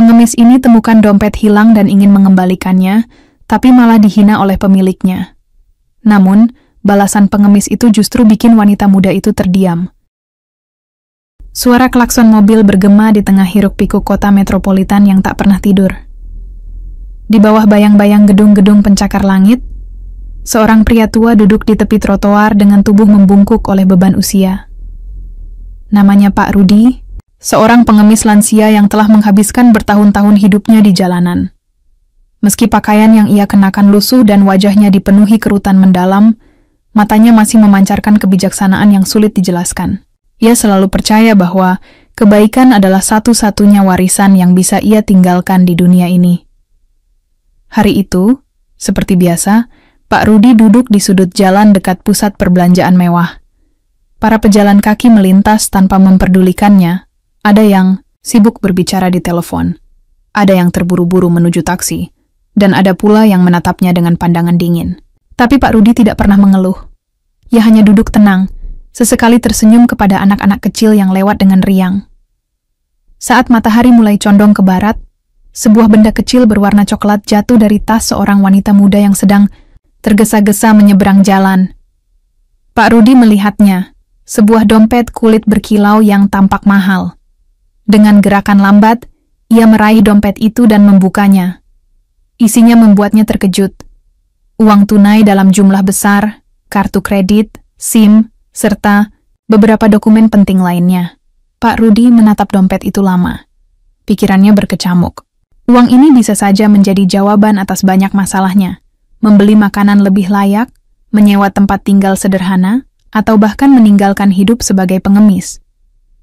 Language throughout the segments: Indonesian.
Pengemis ini temukan dompet hilang dan ingin mengembalikannya, tapi malah dihina oleh pemiliknya. Namun, balasan pengemis itu justru bikin wanita muda itu terdiam. Suara klakson mobil bergema di tengah hiruk-pikuk kota metropolitan yang tak pernah tidur. Di bawah bayang-bayang gedung-gedung pencakar langit, seorang pria tua duduk di tepi trotoar dengan tubuh membungkuk oleh beban usia. Namanya Pak Rudi, seorang pengemis lansia yang telah menghabiskan bertahun-tahun hidupnya di jalanan. Meski pakaian yang ia kenakan lusuh dan wajahnya dipenuhi kerutan mendalam, matanya masih memancarkan kebijaksanaan yang sulit dijelaskan. Ia selalu percaya bahwa kebaikan adalah satu-satunya warisan yang bisa ia tinggalkan di dunia ini. Hari itu, seperti biasa, Pak Rudi duduk di sudut jalan dekat pusat perbelanjaan mewah. Para pejalan kaki melintas tanpa memperdulikannya. Ada yang sibuk berbicara di telepon, ada yang terburu-buru menuju taksi, dan ada pula yang menatapnya dengan pandangan dingin. Tapi Pak Rudi tidak pernah mengeluh. Ia hanya duduk tenang, sesekali tersenyum kepada anak-anak kecil yang lewat dengan riang. Saat matahari mulai condong ke barat, sebuah benda kecil berwarna coklat jatuh dari tas seorang wanita muda yang sedang tergesa-gesa menyeberang jalan. Pak Rudi melihatnya, sebuah dompet kulit berkilau yang tampak mahal. Dengan gerakan lambat, ia meraih dompet itu dan membukanya. Isinya membuatnya terkejut. Uang tunai dalam jumlah besar, kartu kredit, SIM, serta beberapa dokumen penting lainnya. Pak Rudi menatap dompet itu lama. Pikirannya berkecamuk. Uang ini bisa saja menjadi jawaban atas banyak masalahnya. Membeli makanan lebih layak, menyewa tempat tinggal sederhana, atau bahkan meninggalkan hidup sebagai pengemis.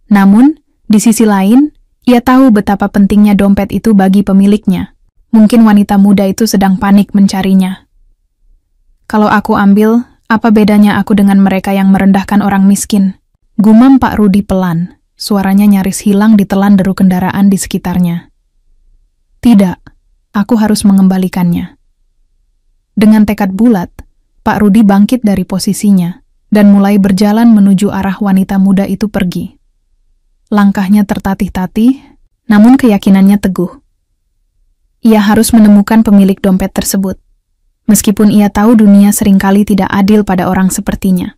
Namun, di sisi lain, ia tahu betapa pentingnya dompet itu bagi pemiliknya. Mungkin wanita muda itu sedang panik mencarinya. Kalau aku ambil, apa bedanya aku dengan mereka yang merendahkan orang miskin? Gumam Pak Rudi pelan, suaranya nyaris hilang ditelan deru kendaraan di sekitarnya. Tidak, aku harus mengembalikannya. Dengan tekad bulat, Pak Rudi bangkit dari posisinya dan mulai berjalan menuju arah wanita muda itu pergi. Langkahnya tertatih-tatih, namun keyakinannya teguh. Ia harus menemukan pemilik dompet tersebut. Meskipun ia tahu dunia seringkali tidak adil pada orang sepertinya.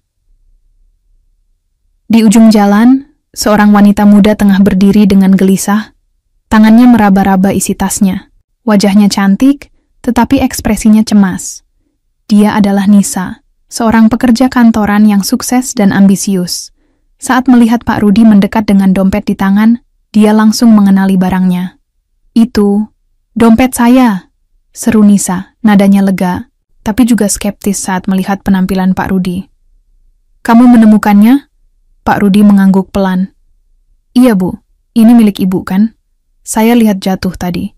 Di ujung jalan, seorang wanita muda tengah berdiri dengan gelisah, tangannya meraba-raba isi tasnya. Wajahnya cantik, tetapi ekspresinya cemas. Dia adalah Nisa, seorang pekerja kantoran yang sukses dan ambisius. Saat melihat Pak Rudi mendekat dengan dompet di tangan, dia langsung mengenali barangnya. Itu, dompet saya, seru Nisa, nadanya lega, tapi juga skeptis saat melihat penampilan Pak Rudi. Kamu menemukannya? Pak Rudi mengangguk pelan. Iya Bu, ini milik Ibu kan? Saya lihat jatuh tadi.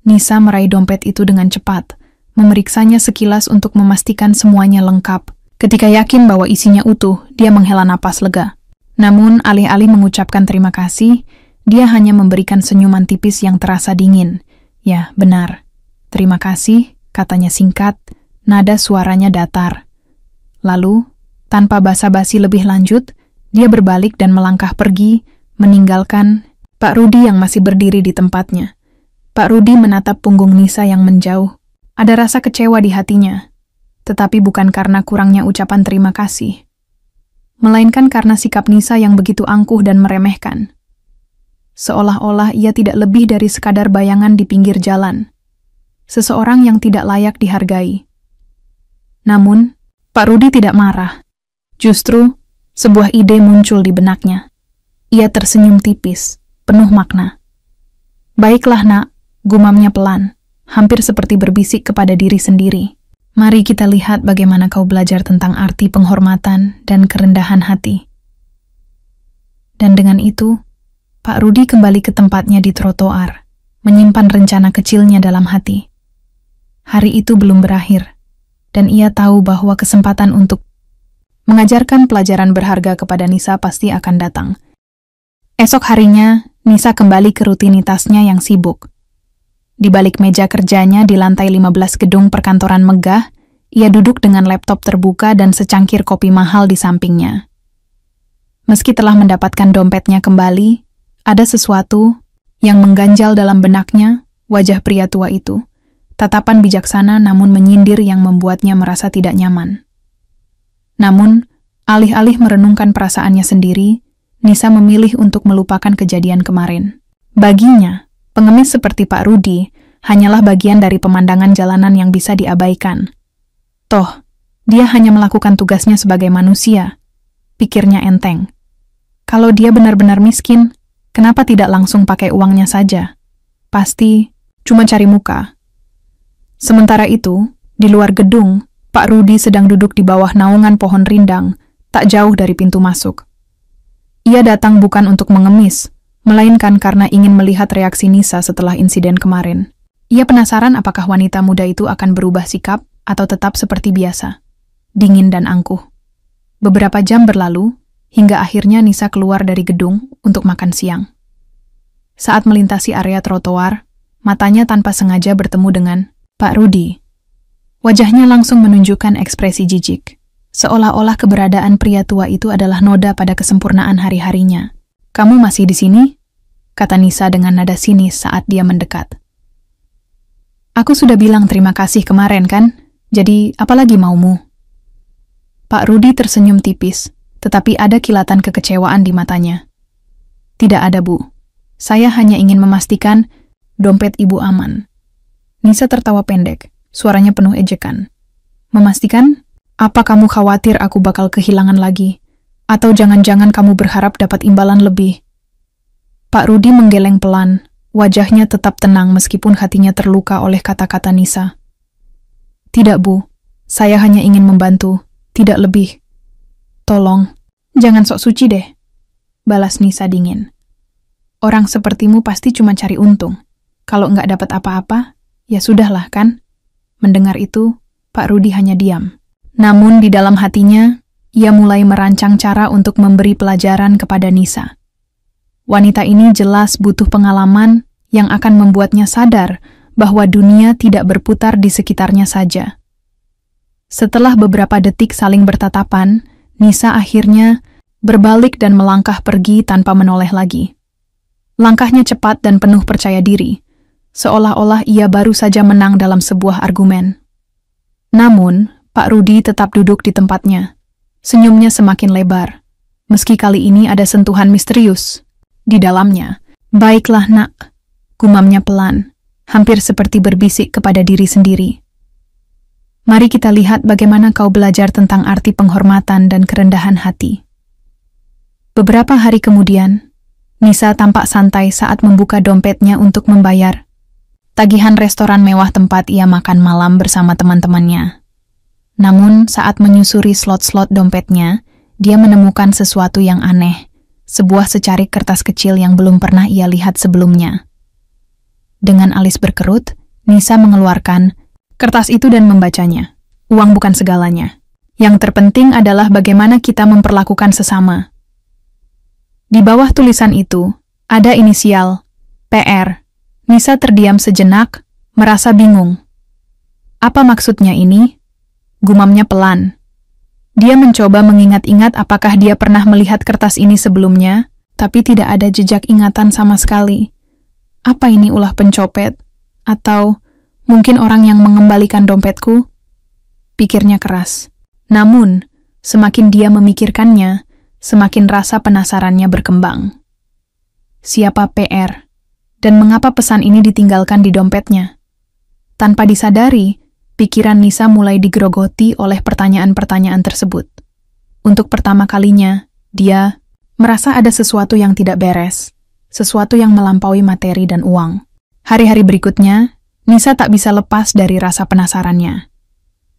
Nisa meraih dompet itu dengan cepat, memeriksanya sekilas untuk memastikan semuanya lengkap. Ketika yakin bahwa isinya utuh, dia menghela napas lega. Namun, alih-alih mengucapkan terima kasih, dia hanya memberikan senyuman tipis yang terasa dingin. Ya, benar. Terima kasih, katanya singkat, nada suaranya datar. Lalu, tanpa basa-basi lebih lanjut, dia berbalik dan melangkah pergi, meninggalkan Pak Rudi yang masih berdiri di tempatnya. Pak Rudi menatap punggung Nisa yang menjauh. Ada rasa kecewa di hatinya, tetapi bukan karena kurangnya ucapan terima kasih, melainkan karena sikap Nisa yang begitu angkuh dan meremehkan. Seolah-olah ia tidak lebih dari sekadar bayangan di pinggir jalan. Seseorang yang tidak layak dihargai. Namun, Pak Rudi tidak marah. Justru, sebuah ide muncul di benaknya. Ia tersenyum tipis, penuh makna. Baiklah nak, gumamnya pelan, hampir seperti berbisik kepada diri sendiri. Mari kita lihat bagaimana kau belajar tentang arti penghormatan dan kerendahan hati. Dan dengan itu, Pak Rudi kembali ke tempatnya di trotoar, menyimpan rencana kecilnya dalam hati. Hari itu belum berakhir, dan ia tahu bahwa kesempatan untuk mengajarkan pelajaran berharga kepada Nisa pasti akan datang. Esok harinya, Nisa kembali ke rutinitasnya yang sibuk. Di balik meja kerjanya di lantai 15 gedung perkantoran megah, ia duduk dengan laptop terbuka dan secangkir kopi mahal di sampingnya. Meski telah mendapatkan dompetnya kembali, ada sesuatu Yang mengganjal dalam benaknya, wajah pria tua itu. Tatapan bijaksana namun menyindir yang membuatnya merasa tidak nyaman. Namun, alih-alih merenungkan perasaannya sendiri, Nisa memilih untuk melupakan kejadian kemarin. Baginya, pengemis seperti Pak Rudi hanyalah bagian dari pemandangan jalanan yang bisa diabaikan. Toh, dia hanya melakukan tugasnya sebagai manusia. Pikirnya enteng. Kalau dia benar-benar miskin, kenapa tidak langsung pakai uangnya saja? Pasti cuma cari muka. Sementara itu, di luar gedung, Pak Rudi sedang duduk di bawah naungan pohon rindang, tak jauh dari pintu masuk. Ia datang bukan untuk mengemis, melainkan karena ingin melihat reaksi Nisa setelah insiden kemarin. Ia penasaran apakah wanita muda itu akan berubah sikap atau tetap seperti biasa, dingin dan angkuh. Beberapa jam berlalu, hingga akhirnya Nisa keluar dari gedung untuk makan siang. Saat melintasi area trotoar, matanya tanpa sengaja bertemu dengan Pak Rudi. Wajahnya langsung menunjukkan ekspresi jijik, seolah-olah keberadaan pria tua itu adalah noda pada kesempurnaan hari-harinya. "Kamu masih di sini?" kata Nisa dengan nada sinis saat dia mendekat. "Aku sudah bilang terima kasih kemarin kan, jadi apalagi maumu?" Pak Rudi tersenyum tipis, tetapi ada kilatan kekecewaan di matanya. "Tidak ada, Bu. Saya hanya ingin memastikan dompet Ibu aman." Nisa tertawa pendek, suaranya penuh ejekan. "Memastikan? Apa kamu khawatir aku bakal kehilangan lagi? Atau jangan-jangan kamu berharap dapat imbalan lebih?" Pak Rudi menggeleng pelan, wajahnya tetap tenang meskipun hatinya terluka oleh kata-kata Nisa. "Tidak, Bu. Saya hanya ingin membantu. Tidak lebih." "Tolong, jangan sok suci deh," balas Nisa dingin. "Orang sepertimu pasti cuma cari untung. Kalau nggak dapat apa-apa, ya sudahlah kan?" Mendengar itu, Pak Rudi hanya diam. Namun di dalam hatinya, ia mulai merancang cara untuk memberi pelajaran kepada Nisa. Wanita ini jelas butuh pengalaman yang akan membuatnya sadar bahwa dunia tidak berputar di sekitarnya saja. Setelah beberapa detik saling bertatapan, Nisa akhirnya berbalik dan melangkah pergi tanpa menoleh lagi. Langkahnya cepat dan penuh percaya diri, seolah-olah ia baru saja menang dalam sebuah argumen. Namun, Pak Rudi tetap duduk di tempatnya. Senyumnya semakin lebar, meski kali ini ada sentuhan misterius di dalamnya. "Baiklah, Nak," gumamnya pelan, hampir seperti berbisik kepada diri sendiri. "Mari kita lihat bagaimana kau belajar tentang arti penghormatan dan kerendahan hati." Beberapa hari kemudian, Nisa tampak santai saat membuka dompetnya untuk membayar tagihan restoran mewah tempat ia makan malam bersama teman-temannya. Namun, saat menyusuri slot-slot dompetnya, dia menemukan sesuatu yang aneh, sebuah secarik kertas kecil yang belum pernah ia lihat sebelumnya. Dengan alis berkerut, Nisa mengeluarkan kertas itu dan membacanya. "Uang bukan segalanya. Yang terpenting adalah bagaimana kita memperlakukan sesama." Di bawah tulisan itu, ada inisial PR. Nisa terdiam sejenak, merasa bingung. "Apa maksudnya ini?" gumamnya pelan. Dia mencoba mengingat-ingat apakah dia pernah melihat kertas ini sebelumnya, tapi tidak ada jejak ingatan sama sekali. Apa ini ulah pencopet? Atau mungkin orang yang mengembalikan dompetku? Pikirnya keras. Namun, semakin dia memikirkannya, semakin rasa penasarannya berkembang. Siapa PR? Dan mengapa pesan ini ditinggalkan di dompetnya? Tanpa disadari, pikiran Nisa mulai digerogoti oleh pertanyaan-pertanyaan tersebut. Untuk pertama kalinya, dia merasa ada sesuatu yang tidak beres, sesuatu yang melampaui materi dan uang. Hari-hari berikutnya, Nisa tak bisa lepas dari rasa penasarannya.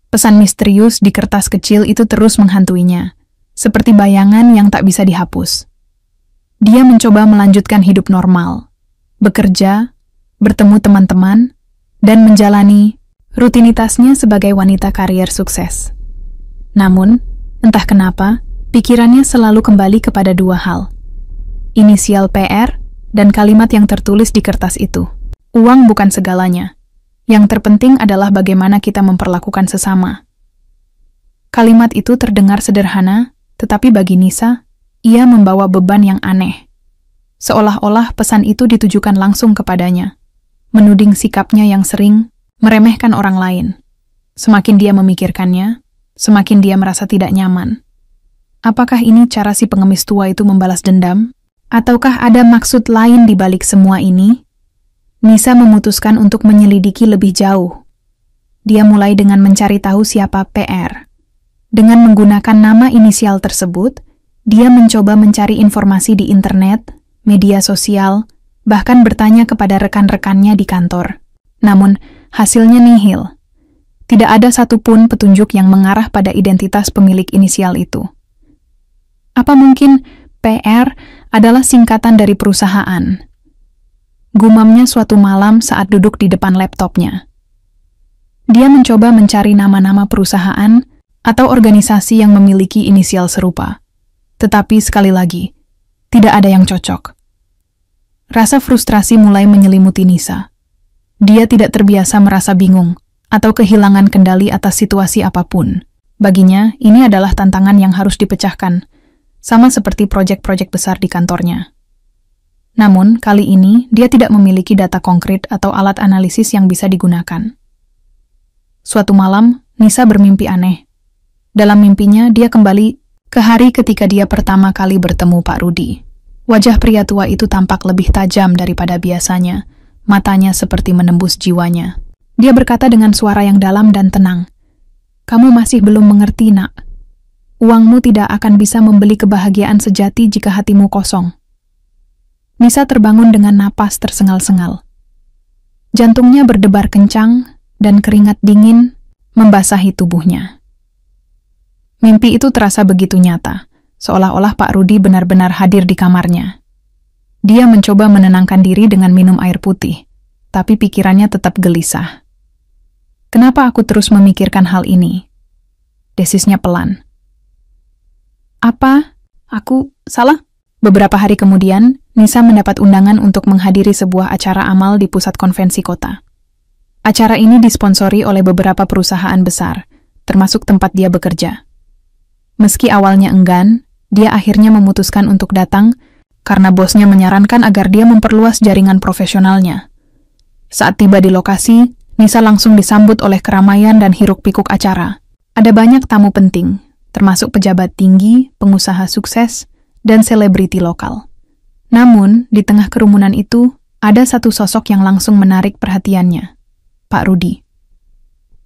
Pesan misterius di kertas kecil itu terus menghantuinya, seperti bayangan yang tak bisa dihapus. Dia mencoba melanjutkan hidup normal, bekerja, bertemu teman-teman, dan menjalani rutinitasnya sebagai wanita karier sukses. Namun, entah kenapa, pikirannya selalu kembali kepada dua hal. Inisial PR dan kalimat yang tertulis di kertas itu. Uang bukan segalanya. Yang terpenting adalah bagaimana kita memperlakukan sesama. Kalimat itu terdengar sederhana, tetapi bagi Nisa, ia membawa beban yang aneh. Seolah-olah pesan itu ditujukan langsung kepadanya, menuding sikapnya yang sering meremehkan orang lain. Semakin dia memikirkannya, semakin dia merasa tidak nyaman. Apakah ini cara si pengemis tua itu membalas dendam? Ataukah ada maksud lain di balik semua ini? Nisa memutuskan untuk menyelidiki lebih jauh. Dia mulai dengan mencari tahu siapa PR. Dengan menggunakan nama inisial tersebut, dia mencoba mencari informasi di internet, media sosial, bahkan bertanya kepada rekan-rekannya di kantor. Namun, hasilnya nihil. Tidak ada satupun petunjuk yang mengarah pada identitas pemilik inisial itu. Apa mungkin PR adalah singkatan dari perusahaan? Gumamnya suatu malam saat duduk di depan laptopnya. Dia mencoba mencari nama-nama perusahaan atau organisasi yang memiliki inisial serupa. Tetapi sekali lagi, tidak ada yang cocok. Rasa frustrasi mulai menyelimuti Nisa. Dia tidak terbiasa merasa bingung atau kehilangan kendali atas situasi apapun. Baginya, ini adalah tantangan yang harus dipecahkan, sama seperti proyek-proyek besar di kantornya. Namun, kali ini dia tidak memiliki data konkret atau alat analisis yang bisa digunakan. Suatu malam, Nisa bermimpi aneh. Dalam mimpinya, dia kembali ke hari ketika dia pertama kali bertemu Pak Rudi. Wajah pria tua itu tampak lebih tajam daripada biasanya, matanya seperti menembus jiwanya. Dia berkata dengan suara yang dalam dan tenang, "Kamu masih belum mengerti, Nak. Uangmu tidak akan bisa membeli kebahagiaan sejati jika hatimu kosong." Nisa terbangun dengan napas tersengal-sengal. Jantungnya berdebar kencang dan keringat dingin membasahi tubuhnya. Mimpi itu terasa begitu nyata, seolah-olah Pak Rudi benar-benar hadir di kamarnya. Dia mencoba menenangkan diri dengan minum air putih, tapi pikirannya tetap gelisah. "Kenapa aku terus memikirkan hal ini?" Desisnya pelan. "Apa? Aku salah?" Beberapa hari kemudian, Nisa mendapat undangan untuk menghadiri sebuah acara amal di pusat konvensi kota. Acara ini disponsori oleh beberapa perusahaan besar, termasuk tempat dia bekerja. Meski awalnya enggan, dia akhirnya memutuskan untuk datang karena bosnya menyarankan agar dia memperluas jaringan profesionalnya. Saat tiba di lokasi, Nisa langsung disambut oleh keramaian dan hiruk-pikuk acara. Ada banyak tamu penting, termasuk pejabat tinggi, pengusaha sukses, dan selebriti lokal. Namun, di tengah kerumunan itu, ada satu sosok yang langsung menarik perhatiannya, Pak Rudi.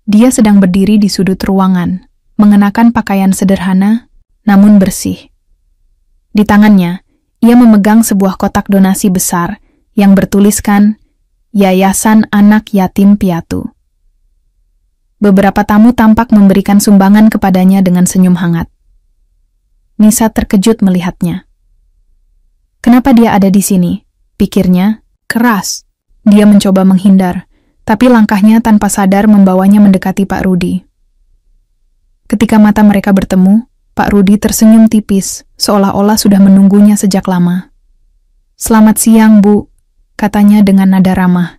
Dia sedang berdiri di sudut ruangan, mengenakan pakaian sederhana, namun bersih. Di tangannya, ia memegang sebuah kotak donasi besar yang bertuliskan Yayasan Anak Yatim Piatu. Beberapa tamu tampak memberikan sumbangan kepadanya dengan senyum hangat. Nisa terkejut melihatnya. Kenapa dia ada di sini? Pikirnya, keras. Dia mencoba menghindar, tapi langkahnya tanpa sadar membawanya mendekati Pak Rudi. Ketika mata mereka bertemu, Pak Rudi tersenyum tipis, seolah-olah sudah menunggunya sejak lama. "Selamat siang, Bu," katanya dengan nada ramah.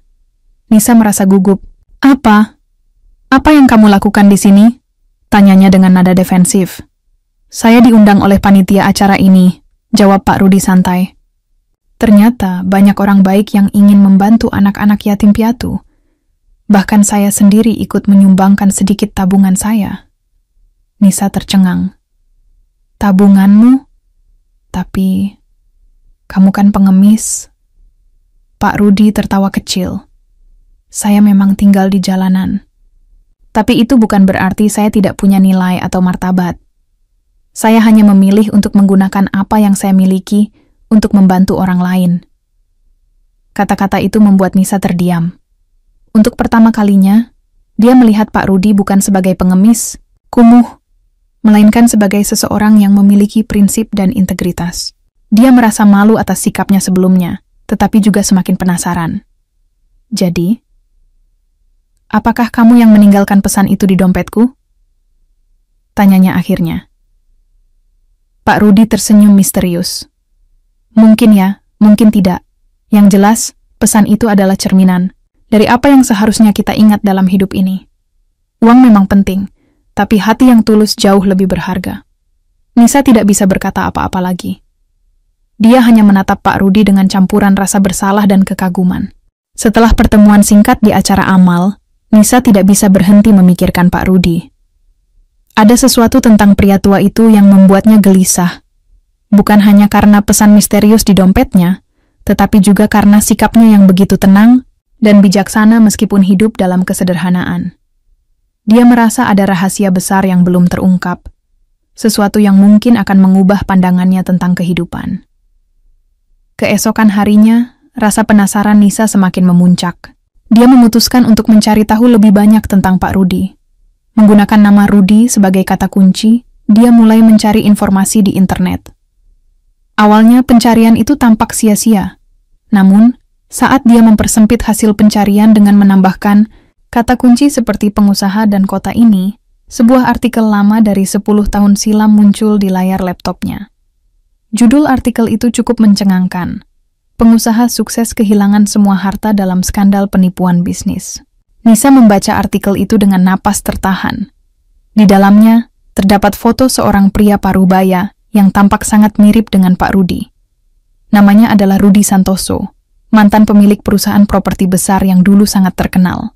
Nisa merasa gugup. "Apa? Apa yang kamu lakukan di sini?" tanyanya dengan nada defensif. "Saya diundang oleh panitia acara ini," jawab Pak Rudi santai. Ternyata banyak orang baik yang ingin membantu anak-anak yatim piatu. Bahkan saya sendiri ikut menyumbangkan sedikit tabungan saya. Nisa tercengang. "Tabunganmu? Tapi kamu kan pengemis." Pak Rudi tertawa kecil. "Saya memang tinggal di jalanan. Tapi itu bukan berarti saya tidak punya nilai atau martabat. Saya hanya memilih untuk menggunakan apa yang saya miliki untuk membantu orang lain." Kata-kata itu membuat Nisa terdiam. Untuk pertama kalinya, dia melihat Pak Rudi bukan sebagai pengemis, kumuh, melainkan sebagai seseorang yang memiliki prinsip dan integritas. Dia merasa malu atas sikapnya sebelumnya, tetapi juga semakin penasaran. "Jadi, apakah kamu yang meninggalkan pesan itu di dompetku?" tanyanya akhirnya. Pak Rudi tersenyum misterius. "Mungkin ya, mungkin tidak. Yang jelas, pesan itu adalah cerminan dari apa yang seharusnya kita ingat dalam hidup ini. Uang memang penting, tapi hati yang tulus jauh lebih berharga." Nisa tidak bisa berkata apa-apa lagi. Dia hanya menatap Pak Rudi dengan campuran rasa bersalah dan kekaguman. Setelah pertemuan singkat di acara amal, Nisa tidak bisa berhenti memikirkan Pak Rudi. Ada sesuatu tentang pria tua itu yang membuatnya gelisah. Bukan hanya karena pesan misterius di dompetnya, tetapi juga karena sikapnya yang begitu tenang dan bijaksana meskipun hidup dalam kesederhanaan. Dia merasa ada rahasia besar yang belum terungkap, sesuatu yang mungkin akan mengubah pandangannya tentang kehidupan. Keesokan harinya, rasa penasaran Nisa semakin memuncak. Dia memutuskan untuk mencari tahu lebih banyak tentang Pak Rudi. Menggunakan nama Rudi sebagai kata kunci, dia mulai mencari informasi di internet. Awalnya pencarian itu tampak sia-sia. Namun, saat dia mempersempit hasil pencarian dengan menambahkan kata kunci seperti pengusaha dan kota ini, sebuah artikel lama dari 10 tahun silam muncul di layar laptopnya. Judul artikel itu cukup mencengangkan. Pengusaha sukses kehilangan semua harta dalam skandal penipuan bisnis. Nisa membaca artikel itu dengan napas tertahan. Di dalamnya, terdapat foto seorang pria parubaya yang tampak sangat mirip dengan Pak Rudi. Namanya adalah Rudi Santoso, mantan pemilik perusahaan properti besar yang dulu sangat terkenal.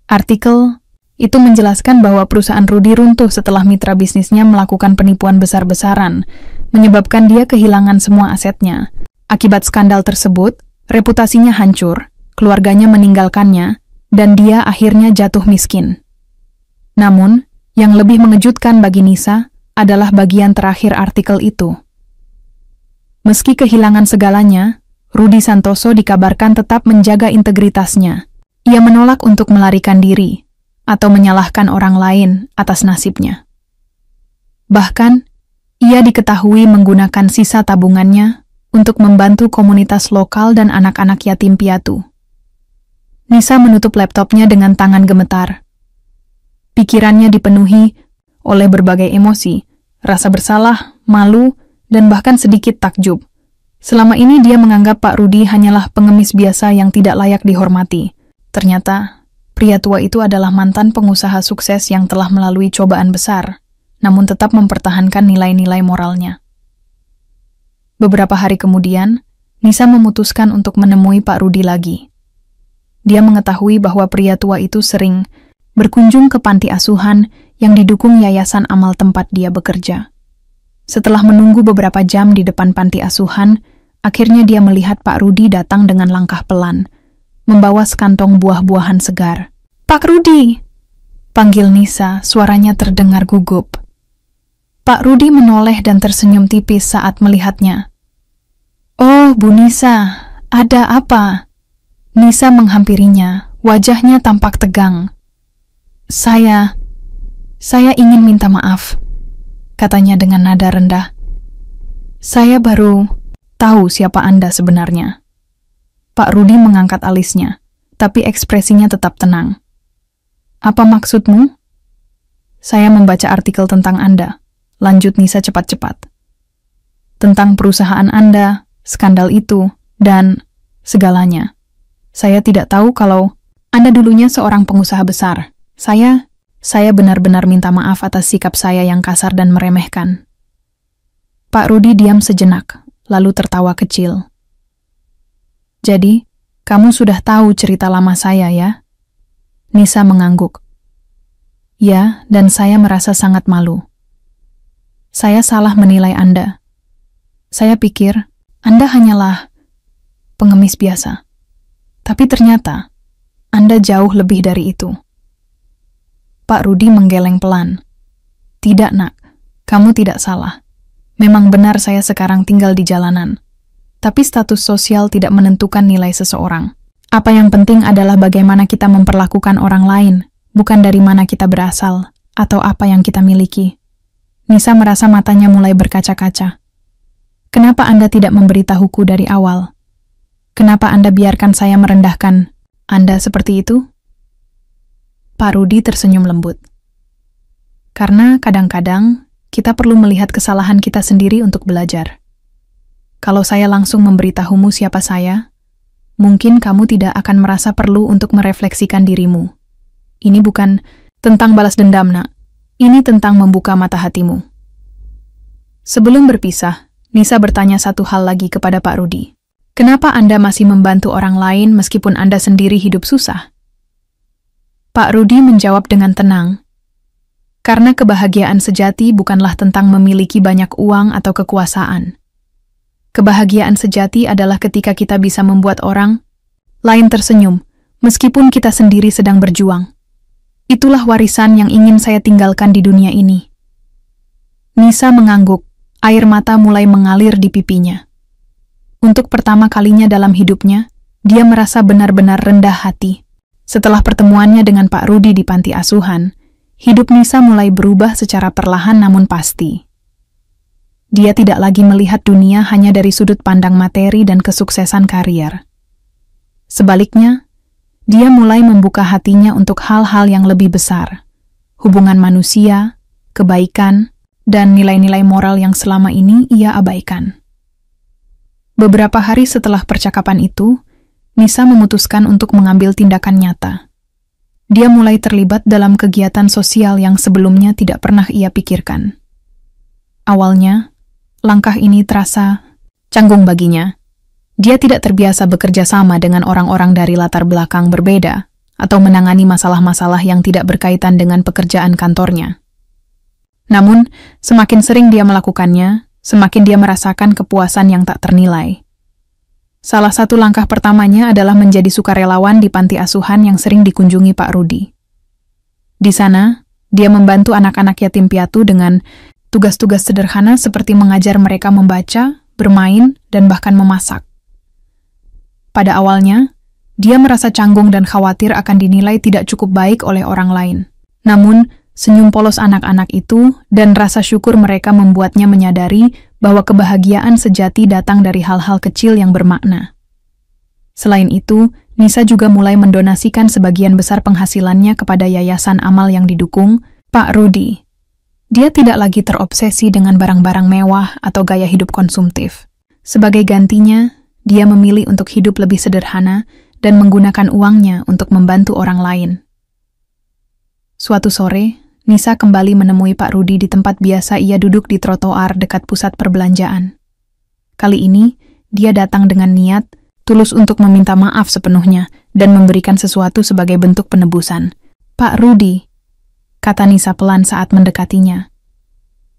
Artikel itu menjelaskan bahwa perusahaan Rudi runtuh setelah mitra bisnisnya melakukan penipuan besar-besaran, menyebabkan dia kehilangan semua asetnya. Akibat skandal tersebut, reputasinya hancur, keluarganya meninggalkannya, dan dia akhirnya jatuh miskin. Namun, yang lebih mengejutkan bagi Nisa adalah bagian terakhir artikel itu. Meski kehilangan segalanya, Rudi Santoso dikabarkan tetap menjaga integritasnya. Ia menolak untuk melarikan diri atau menyalahkan orang lain atas nasibnya. Bahkan, ia diketahui menggunakan sisa tabungannya untuk membantu komunitas lokal dan anak-anak yatim piatu. Nisa menutup laptopnya dengan tangan gemetar. Pikirannya dipenuhi oleh berbagai emosi, rasa bersalah, malu, dan bahkan sedikit takjub. Selama ini dia menganggap Pak Rudi hanyalah pengemis biasa yang tidak layak dihormati. Ternyata, pria tua itu adalah mantan pengusaha sukses yang telah melalui cobaan besar, namun tetap mempertahankan nilai-nilai moralnya. Beberapa hari kemudian, Nisa memutuskan untuk menemui Pak Rudi lagi. Dia mengetahui bahwa pria tua itu sering berkunjung ke panti asuhan yang didukung yayasan amal tempat dia bekerja. Setelah menunggu beberapa jam di depan panti asuhan, akhirnya dia melihat Pak Rudi datang dengan langkah pelan, membawa sekantong buah-buahan segar. "Pak Rudi!" panggil Nisa, suaranya terdengar gugup. Pak Rudi menoleh dan tersenyum tipis saat melihatnya. "Oh, Bu Nisa, ada apa?" Nisa menghampirinya, wajahnya tampak tegang. Saya ingin minta maaf," katanya dengan nada rendah. "Saya baru tahu siapa Anda sebenarnya." Pak Rudi mengangkat alisnya, tapi ekspresinya tetap tenang. "Apa maksudmu?" "Saya membaca artikel tentang Anda," lanjut Nisa cepat-cepat. "Tentang perusahaan Anda, skandal itu, dan segalanya. Saya tidak tahu kalau Anda dulunya seorang pengusaha besar. Saya benar-benar minta maaf atas sikap saya yang kasar dan meremehkan." Pak Rudi diam sejenak, lalu tertawa kecil. "Jadi, kamu sudah tahu cerita lama saya, ya?" Nisa mengangguk. "Ya, dan saya merasa sangat malu. Saya salah menilai Anda. Saya pikir Anda hanyalah pengemis biasa. Tapi ternyata, Anda jauh lebih dari itu." Pak Rudi menggeleng pelan. "Tidak, Nak. Kamu tidak salah. Memang benar saya sekarang tinggal di jalanan. Tapi status sosial tidak menentukan nilai seseorang. Apa yang penting adalah bagaimana kita memperlakukan orang lain, bukan dari mana kita berasal, atau apa yang kita miliki." Nisa merasa matanya mulai berkaca-kaca. "Kenapa Anda tidak memberitahuku dari awal? Kenapa Anda biarkan saya merendahkan Anda seperti itu?" Pak Rudi tersenyum lembut. "Karena kadang-kadang kita perlu melihat kesalahan kita sendiri untuk belajar. Kalau saya langsung memberitahumu siapa saya, mungkin kamu tidak akan merasa perlu untuk merefleksikan dirimu. Ini bukan tentang balas dendam, Nak. Ini tentang membuka mata hatimu." Sebelum berpisah, Nisa bertanya satu hal lagi kepada Pak Rudi. Kenapa Anda masih membantu orang lain meskipun Anda sendiri hidup susah? Pak Rudi menjawab dengan tenang. Karena kebahagiaan sejati bukanlah tentang memiliki banyak uang atau kekuasaan. Kebahagiaan sejati adalah ketika kita bisa membuat orang lain tersenyum, meskipun kita sendiri sedang berjuang. Itulah warisan yang ingin saya tinggalkan di dunia ini. Nisa mengangguk, air mata mulai mengalir di pipinya. Untuk pertama kalinya dalam hidupnya, dia merasa benar-benar rendah hati. Setelah pertemuannya dengan Pak Rudi di panti asuhan, hidup Nisa mulai berubah secara perlahan namun pasti. Dia tidak lagi melihat dunia hanya dari sudut pandang materi dan kesuksesan karier. Sebaliknya, dia mulai membuka hatinya untuk hal-hal yang lebih besar, hubungan manusia, kebaikan, dan nilai-nilai moral yang selama ini ia abaikan. Beberapa hari setelah percakapan itu, Nisa memutuskan untuk mengambil tindakan nyata. Dia mulai terlibat dalam kegiatan sosial yang sebelumnya tidak pernah ia pikirkan. Awalnya, langkah ini terasa canggung baginya. Dia tidak terbiasa bekerja sama dengan orang-orang dari latar belakang berbeda atau menangani masalah-masalah yang tidak berkaitan dengan pekerjaan kantornya. Namun, semakin sering dia melakukannya, semakin dia merasakan kepuasan yang tak ternilai. Salah satu langkah pertamanya adalah menjadi sukarelawan di panti asuhan yang sering dikunjungi Pak Rudi. Di sana, dia membantu anak-anak yatim piatu dengan tugas-tugas sederhana seperti mengajar mereka membaca, bermain, dan bahkan memasak. Pada awalnya, dia merasa canggung dan khawatir akan dinilai tidak cukup baik oleh orang lain. Namun, senyum polos anak-anak itu dan rasa syukur mereka membuatnya menyadari bahwa kebahagiaan sejati datang dari hal-hal kecil yang bermakna. Selain itu, Nisa juga mulai mendonasikan sebagian besar penghasilannya kepada yayasan amal yang didukung Pak Rudi. Dia tidak lagi terobsesi dengan barang-barang mewah atau gaya hidup konsumtif. Sebagai gantinya, dia memilih untuk hidup lebih sederhana dan menggunakan uangnya untuk membantu orang lain. Suatu sore, Nisa kembali menemui Pak Rudi di tempat biasa ia duduk di trotoar dekat pusat perbelanjaan. Kali ini, dia datang dengan niat tulus untuk meminta maaf sepenuhnya dan memberikan sesuatu sebagai bentuk penebusan. "Pak Rudi," kata Nisa pelan saat mendekatinya.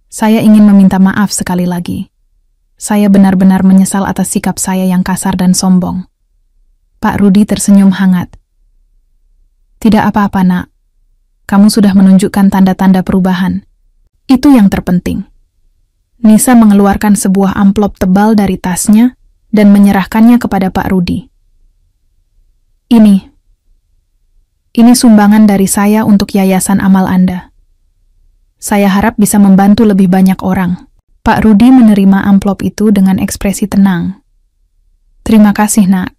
"Saya ingin meminta maaf sekali lagi. Saya benar-benar menyesal atas sikap saya yang kasar dan sombong." Pak Rudi tersenyum hangat. "Tidak apa-apa, Nak. Kamu sudah menunjukkan tanda-tanda perubahan. Itu yang terpenting." Nisa mengeluarkan sebuah amplop tebal dari tasnya dan menyerahkannya kepada Pak Rudi. Ini sumbangan dari saya untuk yayasan amal Anda. Saya harap bisa membantu lebih banyak orang." Pak Rudi menerima amplop itu dengan ekspresi tenang. "Terima kasih, Nak.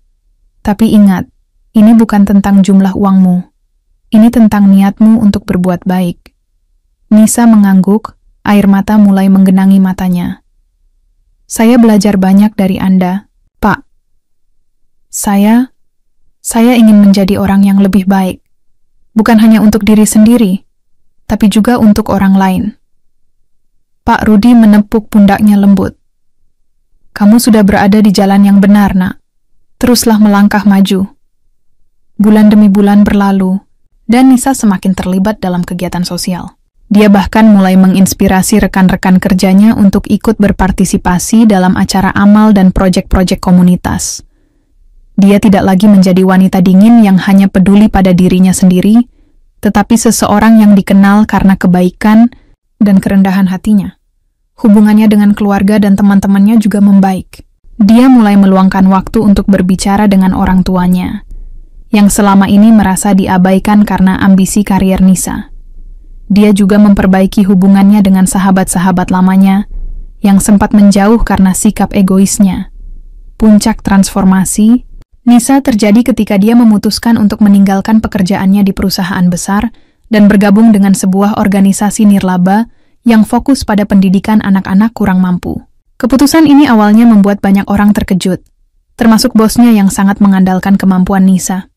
Tapi ingat, ini bukan tentang jumlah uangmu. Ini tentang niatmu untuk berbuat baik." Nisa mengangguk, air mata mulai menggenangi matanya. "Saya belajar banyak dari Anda, Pak. Saya ingin menjadi orang yang lebih baik. Bukan hanya untuk diri sendiri, tapi juga untuk orang lain." Pak Rudi menepuk pundaknya lembut. "Kamu sudah berada di jalan yang benar, Nak. Teruslah melangkah maju." Bulan demi bulan berlalu, dan Nisa semakin terlibat dalam kegiatan sosial. Dia bahkan mulai menginspirasi rekan-rekan kerjanya untuk ikut berpartisipasi dalam acara amal dan proyek-proyek komunitas. Dia tidak lagi menjadi wanita dingin yang hanya peduli pada dirinya sendiri, tetapi seseorang yang dikenal karena kebaikan dan kerendahan hatinya. Hubungannya dengan keluarga dan teman-temannya juga membaik. Dia mulai meluangkan waktu untuk berbicara dengan orang tuanya, yang selama ini merasa diabaikan karena ambisi karier Nisa. Dia juga memperbaiki hubungannya dengan sahabat-sahabat lamanya yang sempat menjauh karena sikap egoisnya. Puncak transformasi Nisa terjadi ketika dia memutuskan untuk meninggalkan pekerjaannya di perusahaan besar dan bergabung dengan sebuah organisasi nirlaba yang fokus pada pendidikan anak-anak kurang mampu. Keputusan ini awalnya membuat banyak orang terkejut, termasuk bosnya yang sangat mengandalkan kemampuan Nisa.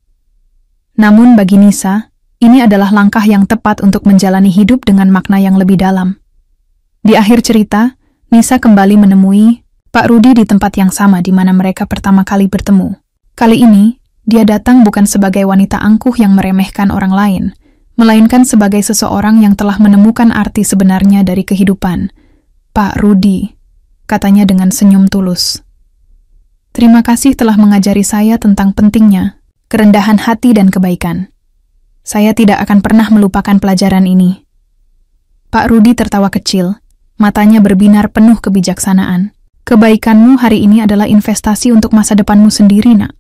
Namun bagi Nisa, ini adalah langkah yang tepat untuk menjalani hidup dengan makna yang lebih dalam. Di akhir cerita, Nisa kembali menemui Pak Rudi di tempat yang sama di mana mereka pertama kali bertemu. Kali ini, dia datang bukan sebagai wanita angkuh yang meremehkan orang lain, melainkan sebagai seseorang yang telah menemukan arti sebenarnya dari kehidupan. Pak Rudi, katanya dengan senyum tulus. Terima kasih telah mengajari saya tentang pentingnya, kerendahan hati dan kebaikan. Saya tidak akan pernah melupakan pelajaran ini. Pak Rudi tertawa kecil, matanya berbinar penuh kebijaksanaan. Kebaikanmu hari ini adalah investasi untuk masa depanmu sendiri, nak.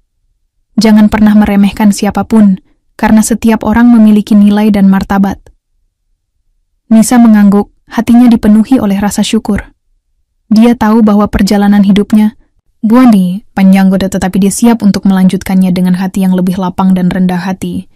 Jangan pernah meremehkan siapapun, karena setiap orang memiliki nilai dan martabat. Nisa mengangguk, hatinya dipenuhi oleh rasa syukur. Dia tahu bahwa perjalanan hidupnya panjang tetapi dia siap untuk melanjutkannya dengan hati yang lebih lapang dan rendah hati.